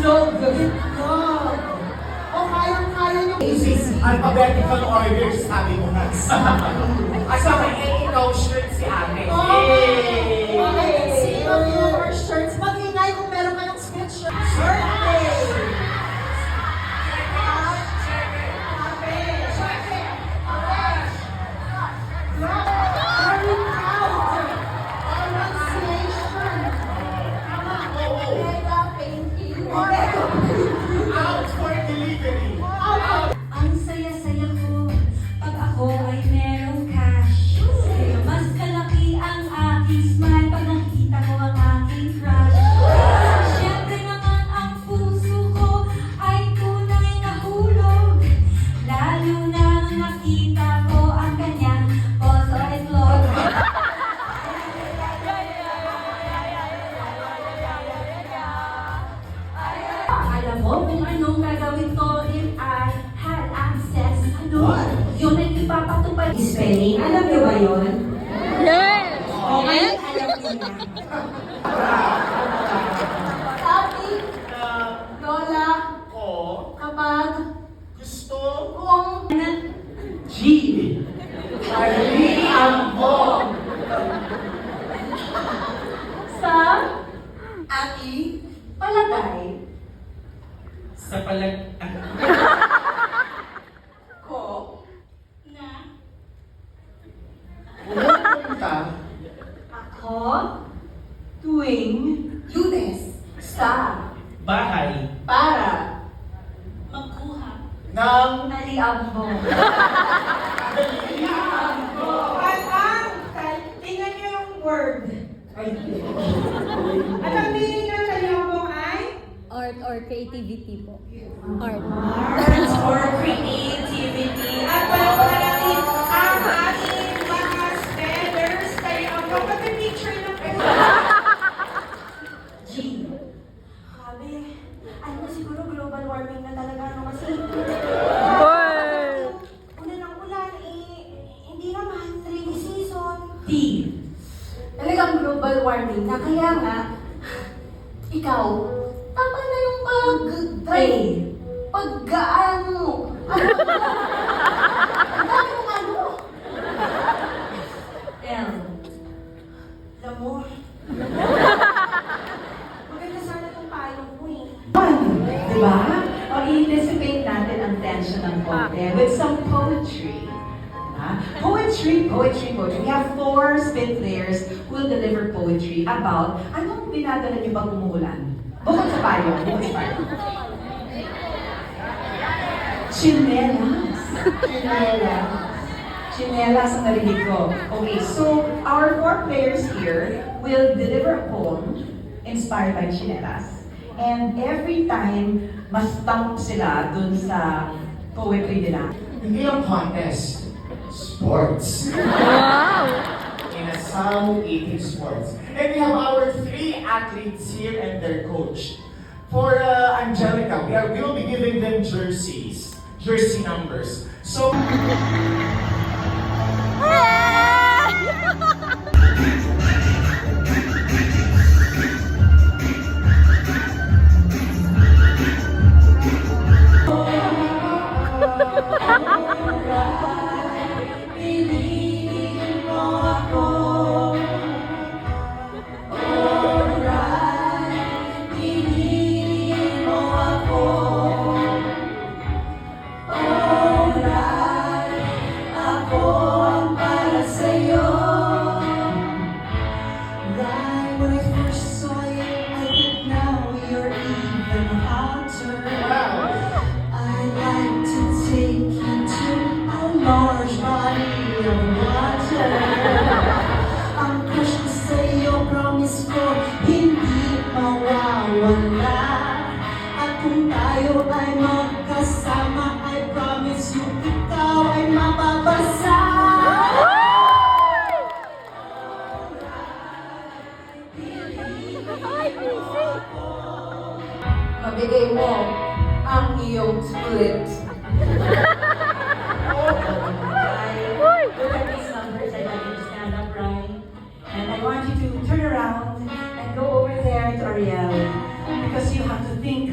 Itlog. Itlog. O kayang-kaya nyo. Alphabetical order, sabi mo nga. Asama ikaw shirt si ate. Okay. Okay. Sino of you are shirts? Mag-ingay kung meron kayong sweatshirt. Birthday! Out for delivery. Ang saya-saya ko pag ako ay merong cash. Kaya mas kalaki ang aking smile pag nakita ko ang aking crush. Siyempre naman ang puso ko ay tunay na hulog. Lalo na nung nakita ko ang kanyang photo itlog. Alam mo kung anong gagawin ko if I had access? Ano? Yun ay ipapatupad. Spelling, alam niyo ba yun? Yes! Okay, alam niyo na. Sabi, Lola, Ko, kapag gusto, kung G. Palihan mo. sa aki palagay Sa palag... ko Na Pumunta ako tuwing Lunes sa bahay para magkuha. ng naliambong. Tingnan niyo yung word. Ay, At ang meaning ng taliyambong ay? Art or creativity po. Art. Arts or creativity. At palakpakan natin ang ating mga spellers. Taliyambong. Pag-picture ng G. Sabi, ano siguro global warming na talaga ano kasi. Ulan ng ulan, hindi naman, rainy season. T. Talagang global warming na kaya nga, ikaw, tama na yung pag-drive. Pag-gaano. Ano? Ang dami mong ano. L. Alam mo, maganda sana itong payong ko eh. Diba? O i-anticipate natin ang tension ng konti with some poetry. Poetry. We have 4 spin players who will deliver poetry about anong dinadala niyo pag umuulan. Bukod sa payong. Chinelas. Chinelas ang narinig ko. Okay, so our 4 players here will deliver a poem inspired by chinelas. And every time, mas stump sila dun sa poetry nila. hindi lang contest. Sports. Wow! In a sound eating sports. And we have our 3 athletes here and their coach. For Angelica, we will be giving them jerseys. Jersey numbers. So, Mabigay mo ang iyong split. Look at these numbers. I'd like you to stand up, Ryan. And I want you to turn around and go over there to Ariel. Because you have to think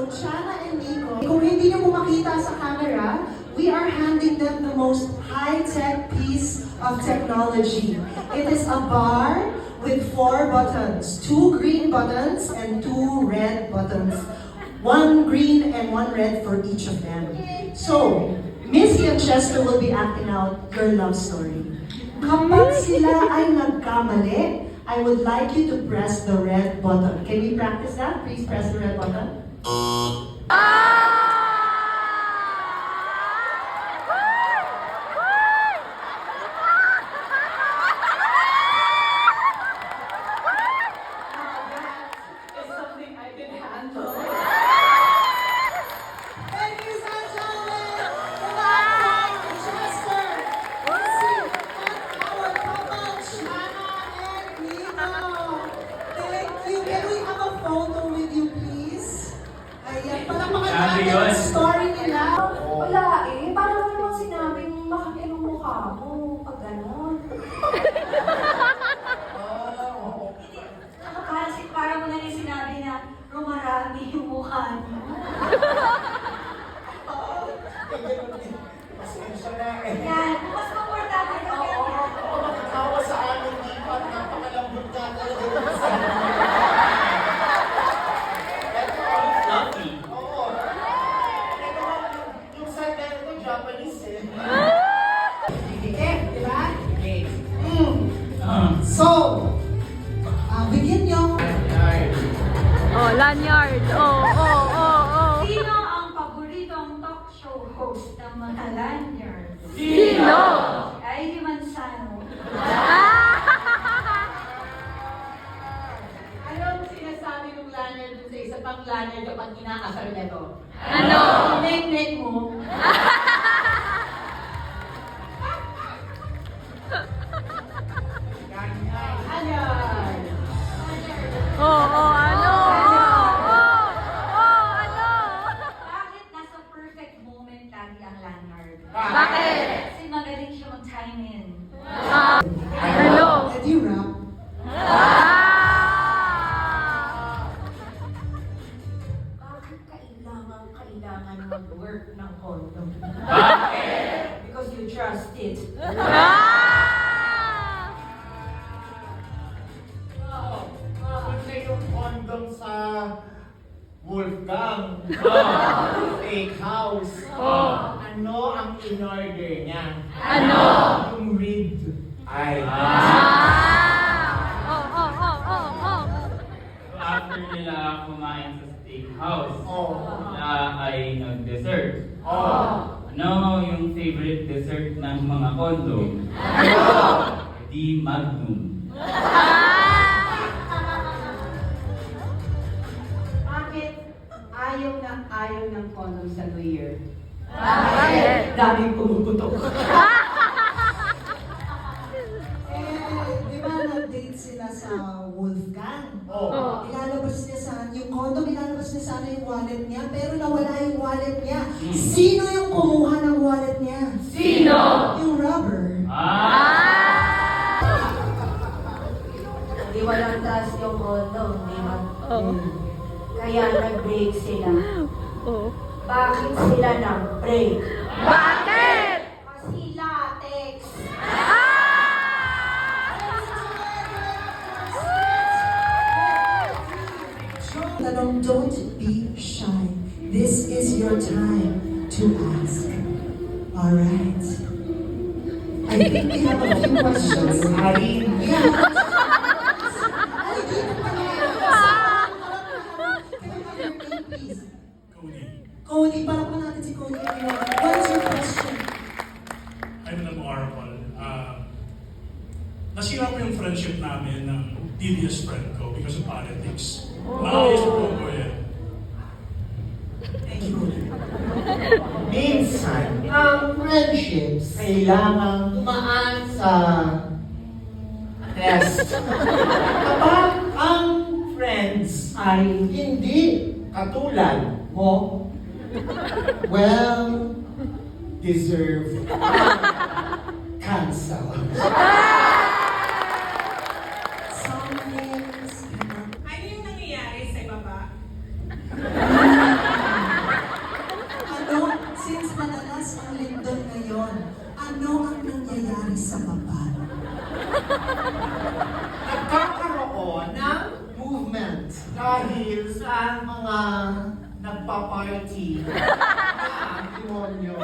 So, Chana and Nico, kung hindi nyo makita sa camera, we are handing them the most high-tech piece of technology. It is a bar with 4 buttons. 2 green buttons and 2 red buttons. 1 green and 1 red for each of them. So, Missy and Chester will be acting out your love story. Kapag sila ay nagkamali, I would like you to press the red button. Can we practice that? Please press the red button. It's something I can handle. Ladies and gentlemen, welcome Chester, Missy, and our couple, Chana and Nico. Thank you. Can we have a photo with you, please? Ayan, palakpakan natin ang story nila. Wala eh. Paano mo naman sinabing makakil ang mukha mo pag gano'n? Parang mo na rin sinabi na rumarami yung mukha niyo. Pasensya na eh. Yan, mas komportable ka Oo, ganyan. ako makakawa sa amin dito at napakalambot ka talaga sa Lucky. Oo. Ito, yung side na ito, Japanese eh. Dikit, di ba? Ah. So, bigyan nyo. Oh, lanyard. Oh, oh, oh, oh. Sino ang paboritong talk show host ng mga lanyards? Sino? Ay, Manzano. Anong sinasabi ng lanyard dun sa isa pang lanyard kapag inaasar niya to? Ano? Nek-nek mo. Lanyard. Oh, oh, ano? Oh, oh, oh, ano? Bakit nasa perfect moment lagi ang lanyard? Bakit? Kasi magaling siya mag-time in. Ano? Edi rap. Ah! Bakit kailangan mag-work ng condom? Bakit? Because you trust it. Ah! Punta yung condom sa Wolfgang. Fake house. Ano ang in-order niya? Ano? Yung rib eye. Ah! Oh, oh, oh, oh, oh. So after nila kumain sa steakhouse, Oh. sila ay nag-dessert. Oh. Ano yung favorite dessert ng mga kondo? Di Magnum. Bakit ayaw ng condom sa New Year? Bakit? Daming pumuputok. Di ba nag-date sila sa Wolfgang? Oh. Ilalabas niya yung condom, ilalabas niya sana yung wallet niya, pero nawala yung wallet niya. Sino yung kumuha ng wallet niya? Sino? Yung rubber. Hindi walang trust yung condom, di ba? Oh. Kaya nag-break sila. Oh. Bakit sila nag-break? Bakit? Kasi latex. Tanong, don't be shy. This is your time to ask. Alright. I think we have a few questions. Ari. Yeah. Ay, dito pa na. Can I have your name, please? Cody, parang pa natin si Cody. What's your question? I'm memorable. Nasira po yung friendship namin ng previous friend ko because of politics. Maayos po ko yan. Thank you, Cody. Minsan, ang friendships kailangang dumaan sa test. Kapag ang friends ay hindi katulad mo, well, deserve cancel. Some things cannot Ano yung nangyayari sa baba? sa kapal. Nagkakaroon ng Movement. dahil sa mga nagpa-party na demonyo.